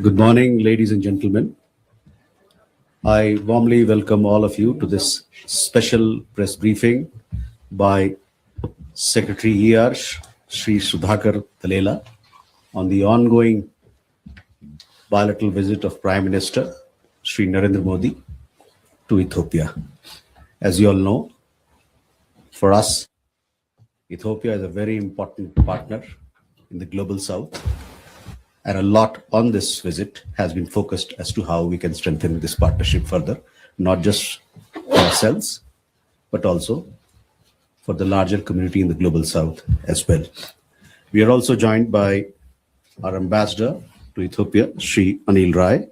Good morning, ladies and gentlemen. I warmly welcome all of you to this special press briefing by Secretary ER Sri Sudhakar Talela on the ongoing bilateral visit of Prime Minister Sri Narendra Modi to Ethiopia. As you all know, for us, Ethiopia is a very important partner in the global south, and a lot on this visit has been focused as to how we can strengthen this partnership further, not just for ourselves, but also for the larger community in the global south as well. We are also joined by our ambassador to Ethiopia, Sri Anil Rai,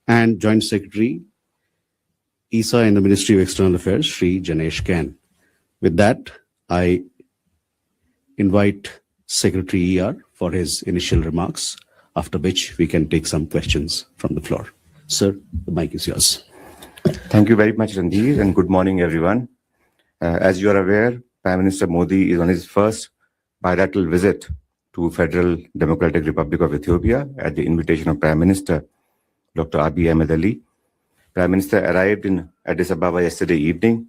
and Joint Secretary ESA in the Ministry of External Affairs, Sri Janesh Kain. With that, I invite Secretary ER for his initial remarks, after which we can take some questions from the floor. Sir, the mic is yours. Thank you very much, Randir, and good morning, everyone. As you are aware, Prime Minister Modi is on his first bilateral visit to Federal Democratic Republic of Ethiopia at the invitation of Prime Minister Dr. Abiy Ahmed Ali. Prime Minister arrived in Addis Ababa yesterday evening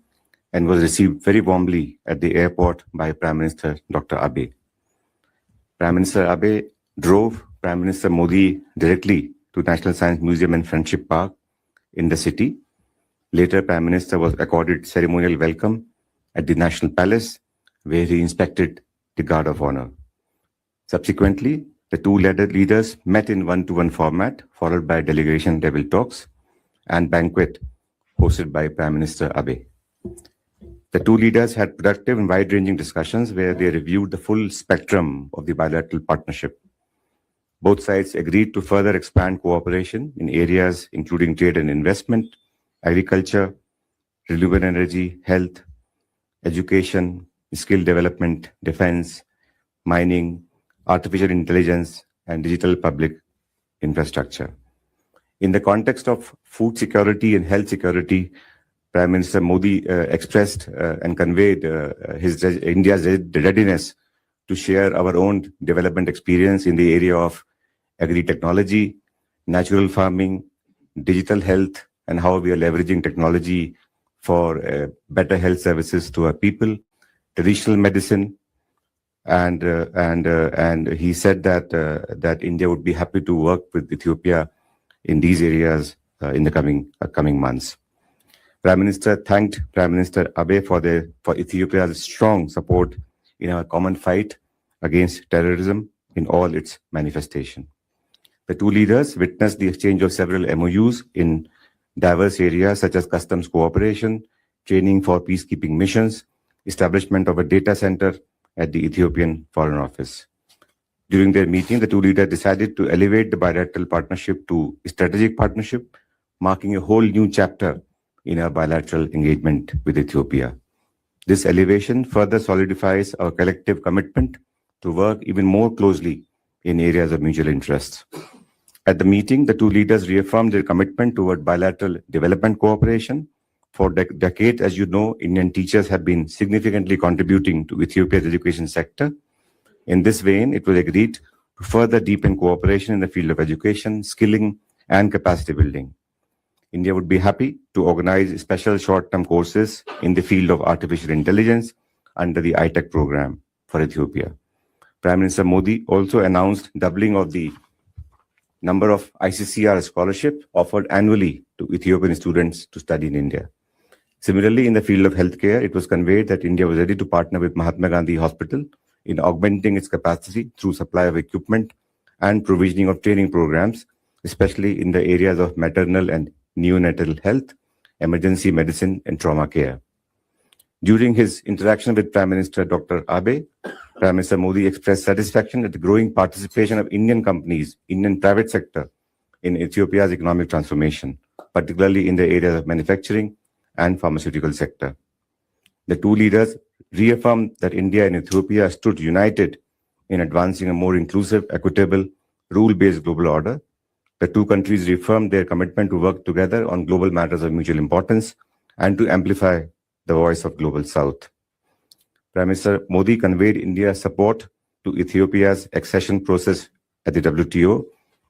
and was received very warmly at the airport by Prime Minister Dr. Abe. Prime Minister Abe drove Prime Minister Modi directly to National Science Museum and Friendship Park in the city. Later, Prime Minister was accorded ceremonial welcome at the National Palace, where he inspected the Guard of Honor. Subsequently, the two leaders met in one-to-one format, followed by delegation-level talks and banquet hosted by Prime Minister Abe. The two leaders had productive and wide-ranging discussions where they reviewed the full spectrum of the bilateral partnership. Both sides agreed to further expand cooperation in areas including trade and investment, agriculture, renewable energy, health, education, skill development, defense, mining, artificial intelligence, and digital public infrastructure. In the context of food security and health security, Prime Minister Modi expressed and conveyed India's readiness to share our own development experience in the area of agri-technology, natural farming, digital health, and how we are leveraging technology for better health services to our people, traditional medicine, and he said that India would be happy to work with Ethiopia in these areas in the coming months. Prime Minister thanked Prime Minister Abe for Ethiopia's strong support in our common fight against terrorism in all its manifestation. The two leaders witnessed the exchange of several MOUs in diverse areas such as customs cooperation, training for peacekeeping missions, establishment of a data center at the Ethiopian Foreign Office. During their meeting, the two leaders decided to elevate the bilateral partnership to a strategic partnership, marking a whole new chapter in our bilateral engagement with Ethiopia. This elevation further solidifies our collective commitment to work even more closely in areas of mutual interest. At the meeting, the two leaders reaffirmed their commitment toward bilateral development cooperation. For decades, as you know, Indian teachers have been significantly contributing to Ethiopia's education sector. In this vein, it was agreed to further deepen cooperation in the field of education, skilling, and capacity building. India would be happy to organize special short-term courses in the field of artificial intelligence under the iTech program for Ethiopia. Prime Minister Modi also announced doubling of the number of ICCR scholarships offered annually to Ethiopian students to study in India. Similarly, in the field of healthcare, it was conveyed that India was ready to partner with Mahatma Gandhi Hospital in augmenting its capacity through supply of equipment and provisioning of training programs, especially in the areas of maternal and neonatal health, emergency medicine, and trauma care. During his interaction with Prime Minister Dr. Abe, Prime Minister Modi expressed satisfaction at the growing participation of Indian companies, Indian private sector, in Ethiopia's economic transformation, particularly in the areas of manufacturing and pharmaceutical sector. The two leaders reaffirmed that India and Ethiopia stood united in advancing a more inclusive, equitable, rule-based global order. The two countries reaffirmed their commitment to work together on global matters of mutual importance and to amplify the voice of Global South. Prime Minister Modi conveyed India's support to Ethiopia's accession process at the WTO,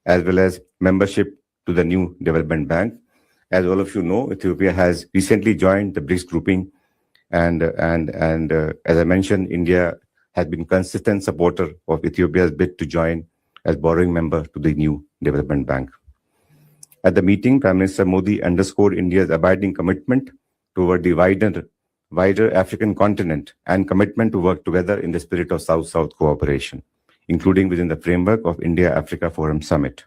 as well as membership to the new development bank. As all of you know, Ethiopia has recently joined the BRICS grouping, and as I mentioned, India has been consistent supporter of Ethiopia's bid to join as borrowing member to the new development bank. At the meeting, Prime Minister Modi underscored India's abiding commitment toward the wider African continent and commitment to work together in the spirit of South-South cooperation, including within the framework of India-Africa Forum Summit.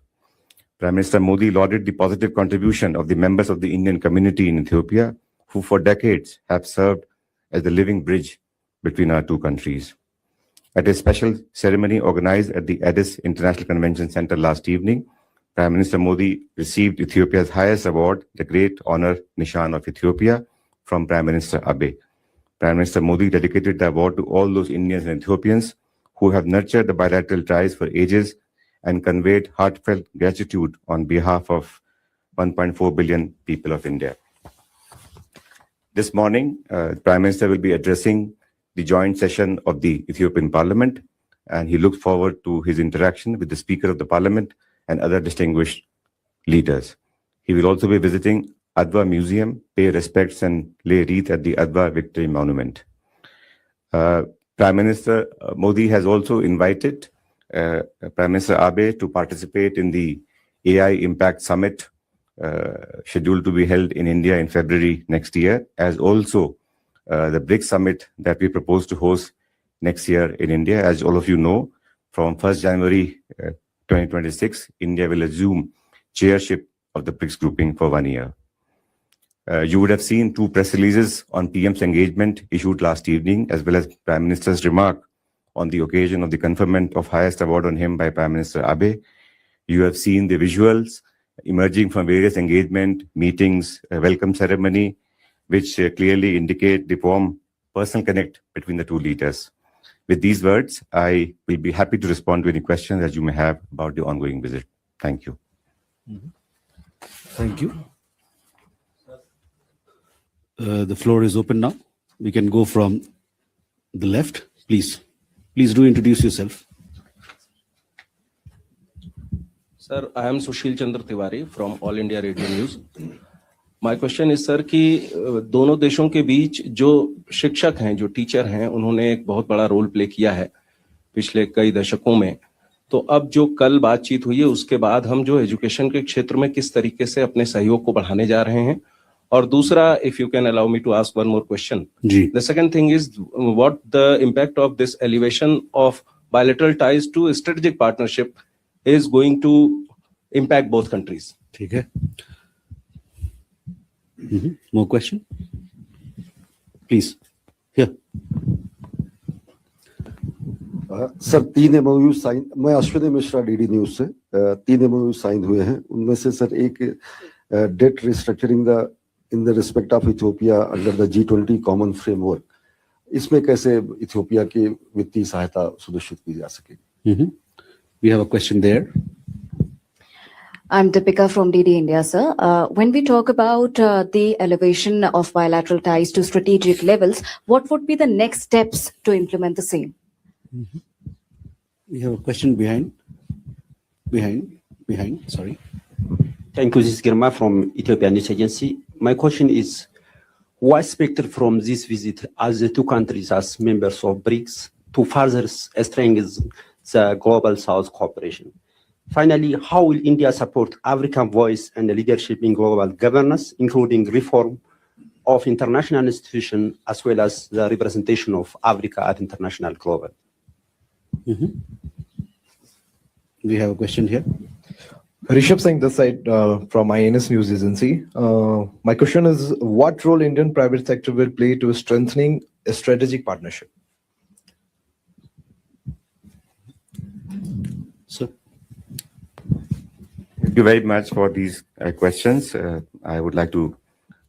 Prime Minister Modi lauded the positive contribution of the members of the Indian community in Ethiopia, who for decades have served as the living bridge between our two countries. At a special ceremony organized at the Addis International Convention Center last evening, Prime Minister Modi received Ethiopia's highest award, the Great Honor Nishan of Ethiopia, from Prime Minister Abe. Prime Minister Modi dedicated the award to all those Indians and Ethiopians who have nurtured the bilateral ties for ages and conveyed heartfelt gratitude on behalf of 1.4 billion people of India. This morning, Prime Minister will be addressing the joint session of the Ethiopian Parliament, and he looks forward to his interaction with the Speaker of the Parliament and other distinguished leaders. He will also be visiting Adwa Museum, pay respects and lay wreath at the Adwa Victory Monument. Prime Minister Modi has also invited Prime Minister Abe to participate in the AI Impact Summit scheduled to be held in India in February next year, as also the BRICS Summit that we propose to host next year in India. As all of you know, from 1st January 2026, India will assume chairship of the BRICS grouping for 1 year. You would have seen 2 press releases on PM's engagement issued last evening, as well as Prime Minister's remark on the occasion of the conferment of highest award on him by Prime Minister Abe. You have seen the visuals emerging from various engagement, meetings, welcome ceremony, which clearly indicate the warm personal connect between the two leaders. With these words, I will be happy to respond to any questions that you may have about the ongoing visit. Thank you. Thank you. The floor is open now. We can go from the left, please. Please do introduce yourself. Sir, I am Sushil Chandra Tiwari from All India Radio News. My question is, sir, कि दोनों देशों के बीच जो शिक्षक हैं, जो teacher हैं, उन्होंने एक बहुत बड़ा रोल प्ले किया है पिछले कई दशकों में. तो अब जो कल बातचीत हुई है, उसके बाद हम जो एजुकेशन के क्षेत्र में किस तरीके से अपने सहयोग को बढ़ाने जा रहे हैं. और दूसरा, if you can allow me to ask one more question. Ji. The second thing is what the impact of this elevation of bilateral ties to strategic partnership is going to impact both countries. ठीक है. More question? Please. Here. Sir 3 MOU sign, मैं Ashwini Mishra DD news से, 3 MOU sign हुए हैं. उनमें से sir एक debt restructuring in the respect of Ethiopia under the G20 common framework, इसमें कैसे इथियोपिया की वित्तीय सहायता सुनिश्चित की जा सकेगी. We have a question there. I'm Deepika from DD India, sir. When we talk about the elevation of bilateral ties to strategic levels, what would be the next steps to implement the same? We have a question behind. Sorry. Thank you. This is Girma from Ethiopian News Agency. My question is, what expected from this visit as the two countries as members of BRICS to further strengthen the Global South cooperation? Finally, how will India support African voice and leadership in global governance, including reform of international institutions, as well as the representation of Africa at international global? We have a question here. Rishabh Singh this side from INS News Agency. My question is, what role Indian private sector will play to strengthening a strategic partnership? Sir. Thank you very much for these questions. I would like to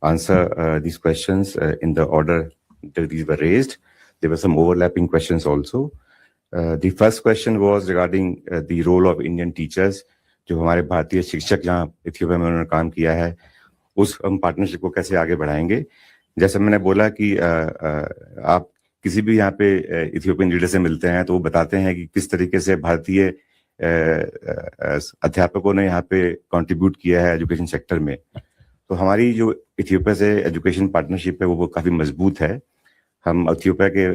answer these questions in the order that these were raised. There were some overlapping questions also. The first question was regarding the role of Indian teachers. जो हमारे भारतीय शिक्षक जहाँ Ethiopia में उन्होंने काम किया है, उस हम पार्टनरशिप को कैसे आगे बढ़ाएंगे. जैसे मैंने बोला कि आप किसी भी यहाँ पे इथियोपियन लीडर से मिलते हैं तो वो बताते हैं कि किस तरीके से भारतीय अध्यापकों ने यहाँ पे कंट्रीब्यूट किया है एजुकेशन सेक्टर में। तो हमारी जो इथियोपिया से एजुकेशन पार्टनरशिप है वो काफ़ी मजबूत है। हम इथियोपिया के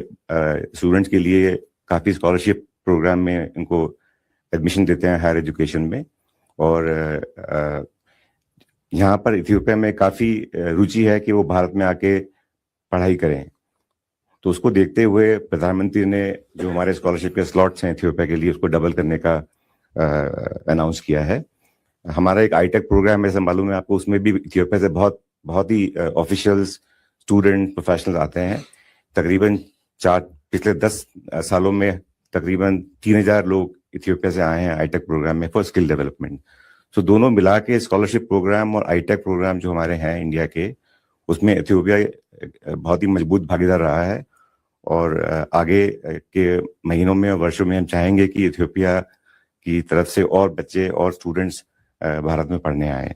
स्टूडेंट्स के लिए काफ़ी स्कॉलरशिप प्रोग्राम में इनको एडमिशन देते हैं हायर एजुकेशन में, और यहाँ पर इथियोपिया में काफ़ी रुचि है कि वो भारत में आके पढ़ाई करें। तो उसको देखते हुए प्रधानमंत्री ने जो हमारे स्कॉलरशिप के स्लॉट्स हैं इथियोपिया के लिए उसको डबल करने का अनाउंस किया है। हमारा एक आईटेक प्रोग्राम है, ऐसा मालूम है आपको, उसमें भी इथियोपिया से बहुत ही ऑफिशियल्स, स्टूडेंट, प्रोफेशनल्स आते हैं। तकरीबन पिछले 10 सालों में तकरीबन 3000 लोग इथियोपिया से आए हैं आईटेक प्रोग्राम में फॉर स्किल डेवलपमेंट। सो दोनों मिला के स्कॉलरशिप प्रोग्राम और आईटेक प्रोग्राम जो हमारे हैं इंडिया के, उसमें इथियोपिया बहुत ही मजबूत भागीदार रहा है। और आगे के महीनों में और वर्षों में हम चाहेंगे कि इथियोपिया की तरफ से और बच्चे और स्टूडेंट्स भारत में पढ़ने आए।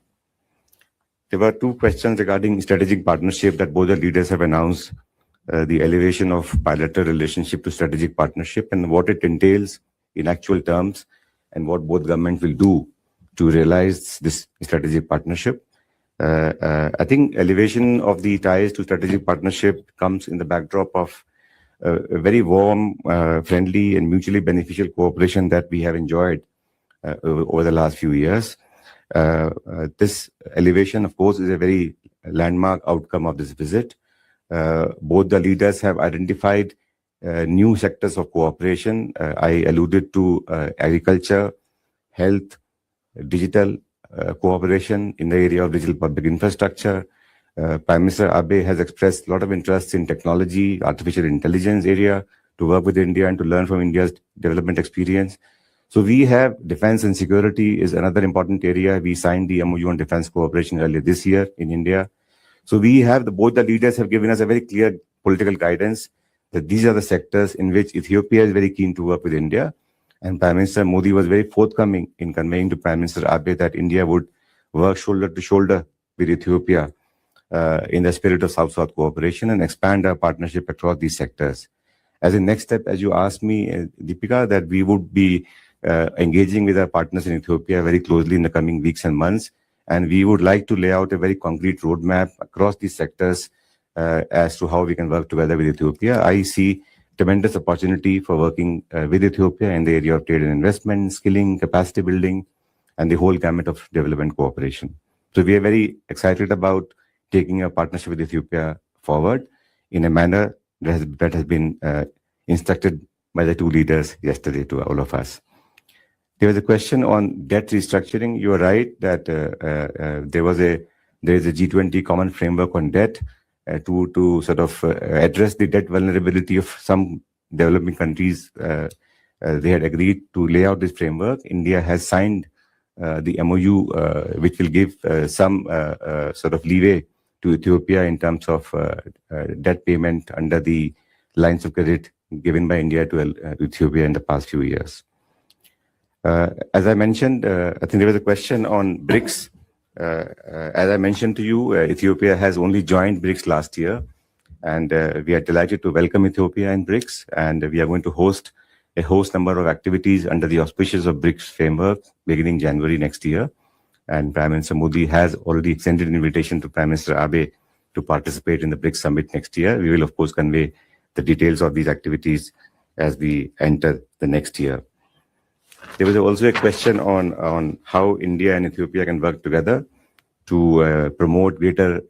There were two questions regarding strategic partnership that both the leaders have announced, the elevation of bilateral relationship to strategic partnership and what it entails in actual terms and what both governments will do to realize this strategic partnership. I think elevation of the ties to strategic partnership comes in the backdrop of a very warm, friendly and mutually beneficial cooperation that we have enjoyed over the last few years. This elevation, of course, is a very landmark outcome of this visit. Both the leaders have identified new sectors of cooperation. I alluded to agriculture, health, digital cooperation in the area of digital public infrastructure. Prime Minister Abe has expressed a lot of interest in technology, artificial intelligence area, to work with India and to learn from India's development experience. So we have defense and security is another important area. We signed the MOU on defense cooperation earlier this year in India. So we have both the leaders have given us a very clear political guidance that these are the sectors in which Ethiopia is very keen to work with India. And Prime Minister Modi was very forthcoming in conveying to Prime Minister Abe that India would work shoulder to shoulder with Ethiopia in the spirit of South-South cooperation and expand our partnership across these sectors. As a next step, as you asked me, Deepika, that we would be engaging with our partners in Ethiopia very closely in the coming weeks and months. And we would like to lay out a very concrete roadmap across these sectors as to how we can work together with Ethiopia. I see tremendous opportunity for working with Ethiopia in the area of trade and investment, skilling, capacity building, and the whole gamut of development cooperation. So we are very excited about taking a partnership with Ethiopia forward in a manner that has been instructed by the two leaders yesterday to all of us. There was a question on debt restructuring. You are right that there is a G20 common framework on debt to sort of address the debt vulnerability of some developing countries. They had agreed to lay out this framework. India has signed the MOU, which will give some sort of leeway to Ethiopia in terms of debt payment under the lines of credit given by India to Ethiopia in the past few years. As I mentioned, I think there was a question on BRICS. As I mentioned to you, Ethiopia has only joined BRICS last year, and we are delighted to welcome Ethiopia in BRICS, and we are going to host a host number of activities under the auspices of BRICS framework beginning January next year. And Prime Minister Modi has already extended an invitation to Prime Minister Abe to participate in the BRICS summit next year. We will, of course, convey the details of these activities as we enter the next year. There was also a question on how India and Ethiopia can work together to promote greater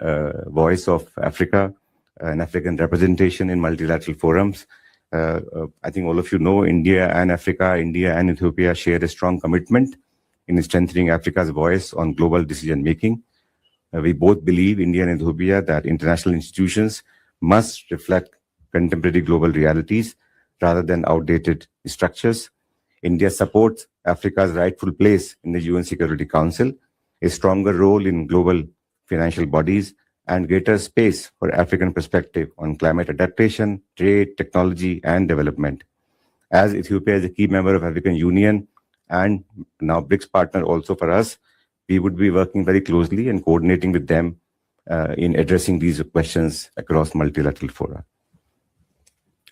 voice of Africa and African representation in multilateral forums. I think all of you know India and Africa, India and Ethiopia share a strong commitment in strengthening Africa's voice on global decision making. We both believe, India and Ethiopia, that international institutions must reflect contemporary global realities rather than outdated structures. India supports Africa's rightful place in the UN Security Council, a stronger role in global financial bodies, and greater space for African perspective on climate adaptation, trade, technology, and development. As Ethiopia is a key member of African Union and now BRICS partner also for us, we would be working very closely and coordinating with them in addressing these questions across multilateral fora.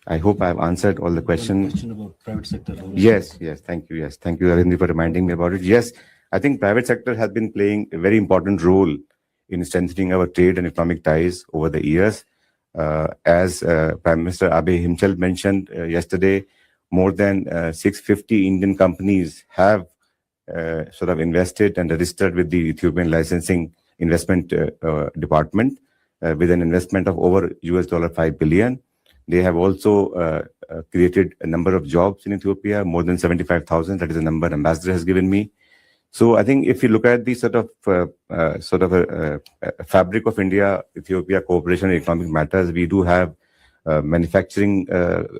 I hope I've answered all the questions. Question about private sector. Yes, thank you. Yes, thank you, Arindri, for reminding me about it. Yes, I think private sector has been playing a very important role in strengthening our trade and economic ties over the years. As Prime Minister Abe himself mentioned yesterday, more than 650 Indian companies have sort of invested and registered with the Ethiopian Licensing Investment Department with an investment of over $5 billion. They have also created a number of jobs in Ethiopia, more than 75,000. That is a number Ambassador has given me. So I think if you look at the sort of fabric of India-Ethiopia cooperation in economic matters, we do have manufacturing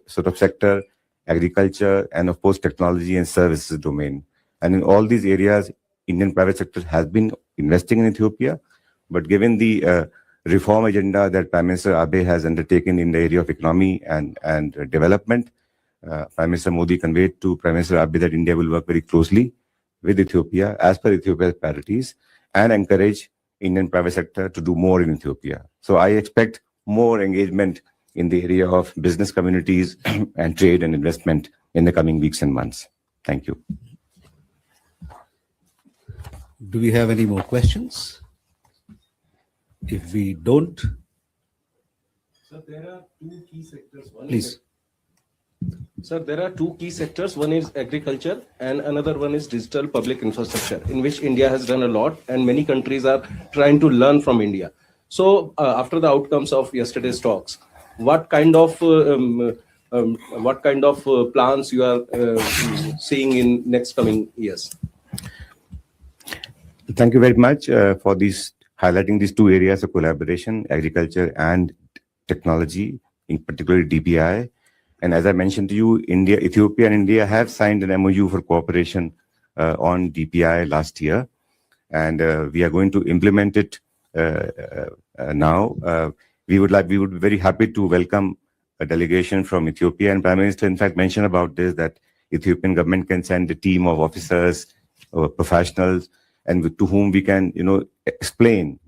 sort of sector, agriculture, and of course technology and services domain. And in all these areas, Indian private sector has been investing in Ethiopia. But given the reform agenda that Prime Minister Abe has undertaken in the area of economy and development, Prime Minister Modi conveyed to Prime Minister Abe that India will work very closely with Ethiopia as per Ethiopia's priorities and encourage Indian private sector to do more in Ethiopia. So I expect more engagement in the area of business communities and trade and investment in the coming weeks and months. Thank you. Do we have any more questions? If we don't, Sir, there are two key sectors. please. Sir, there are two key sectors. One is agriculture and another one is digital public infrastructure, in which India has done a lot and many countries are trying to learn from India. So after the outcomes of yesterday's talks, what kind of plans you are seeing in next coming years? Thank you very much for highlighting these two areas of collaboration, agriculture and technology, in particular DPI. And as I mentioned to you, Ethiopia and India have signed an MOU for cooperation on DPI last year. And we are going to implement it now. We would be very happy to welcome a delegation from Ethiopia. And Prime Minister, in fact, mentioned about this, that Ethiopian government can send a team of officers or professionals and to whom we can, explain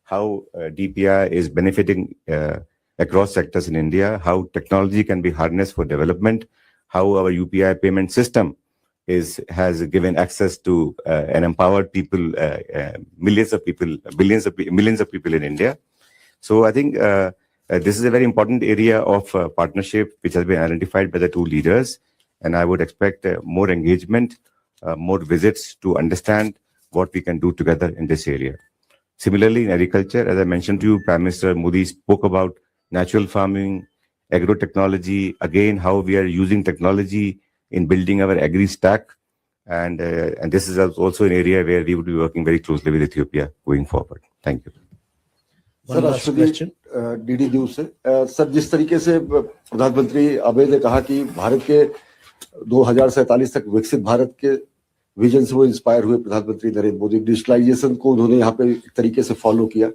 how DPI is benefiting across sectors in India, how technology can be harnessed for development, how our UPI payment system has given access to and empowered people, millions of people in India. So I think this is a very important area of partnership which has been identified by the two leaders, and I would expect more engagement, more visits to understand what we can do together in this area. Similarly, in agriculture, as I mentioned to you, Prime Minister Modi spoke about natural farming, agro-technology, again, how we are using technology in building our agri-stack. And this is also an area where we would be working very closely with Ethiopia going forward. Thank you. One last question. DD news से sir, जिस तरीके से प्रधानमंत्री आबे ने कहा कि भारत के 2047 तक विकसित भारत के विजन से वो इंस्पायर हुए प्रधानमंत्री नरेंद्र मोदी, डिजिटलाइजेशन को उन्होंने यहाँ पे एक तरीके से फॉलो किया,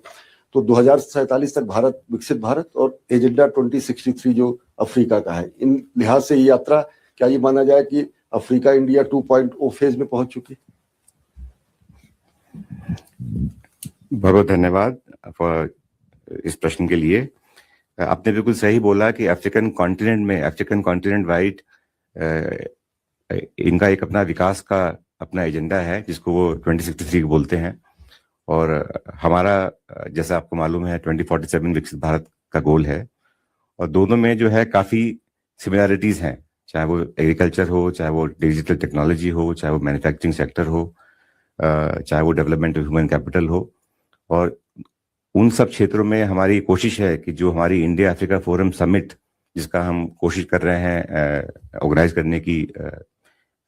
तो 2047 तक भारत विकसित भारत और एजेंडा 2063 जो अफ्रीका का है, इन लिहाज से ये यात्रा क्या ये माना जाए कि अफ्रीका इंडिया 2.0 फेज में पहुंच चुकी? बहुत बहुत धन्यवाद फॉर इस प्रश्न के लिए। आपने बिल्कुल सही बोला कि अफ्रीकन कॉन्टिनेंट वाइड इनका एक अपना विकास का अपना एजेंडा है जिसको वो 2063 बोलते हैं, और हमारा जैसा आपको मालूम है 2047 विकसित भारत का गोल है, और दोनों में जो है काफी सिमिलैरिटीज हैं, चाहे वो एग्रीकल्चर हो, चाहे वो डिजिटल टेक्नोलॉजी हो, चाहे वो मैन्युफैक्चरिंग सेक्टर हो, चाहे वो डेवलपमेंट ऑफ ह्यूमन कैपिटल हो। और उन सब क्षेत्रों में हमारी कोशिश है कि जो हमारी इंडिया अफ्रीका फोरम समिट जिसका हम कोशिश कर रहे हैं ऑर्गेनाइज करने की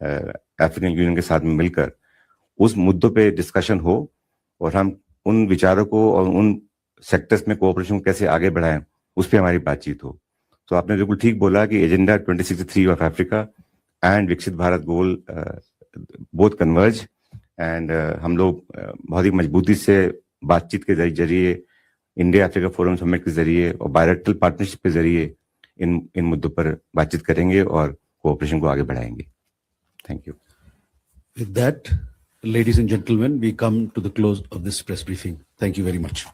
अफ्रीकन यूनियन के साथ में मिलकर, उस मुद्दों पे डिस्कशन हो और हम उन विचारों को और उन सेक्टर्स में कोऑपरेशन को कैसे आगे बढ़ाएं, उस पर हमारी बातचीत हो। तो आपने बिल्कुल ठीक बोला कि एजेंडा 2063 ऑफ अफ्रीका एंड विकसित भारत गोल बोथ कन्वर्ज, एंड हम लोग बहुत ही मजबूती से बातचीत के जरिए, इंडिया अफ्रीका फोरम समिट के जरिए और बायलैटरल पार्टनरशिप के जरिए इन मुद्दों पर बातचीत करेंगे और कोऑपरेशन को आगे बढ़ाएंगे। Thank you. With that, ladies and gentlemen, we come to the close of this press briefing. Thank you very much.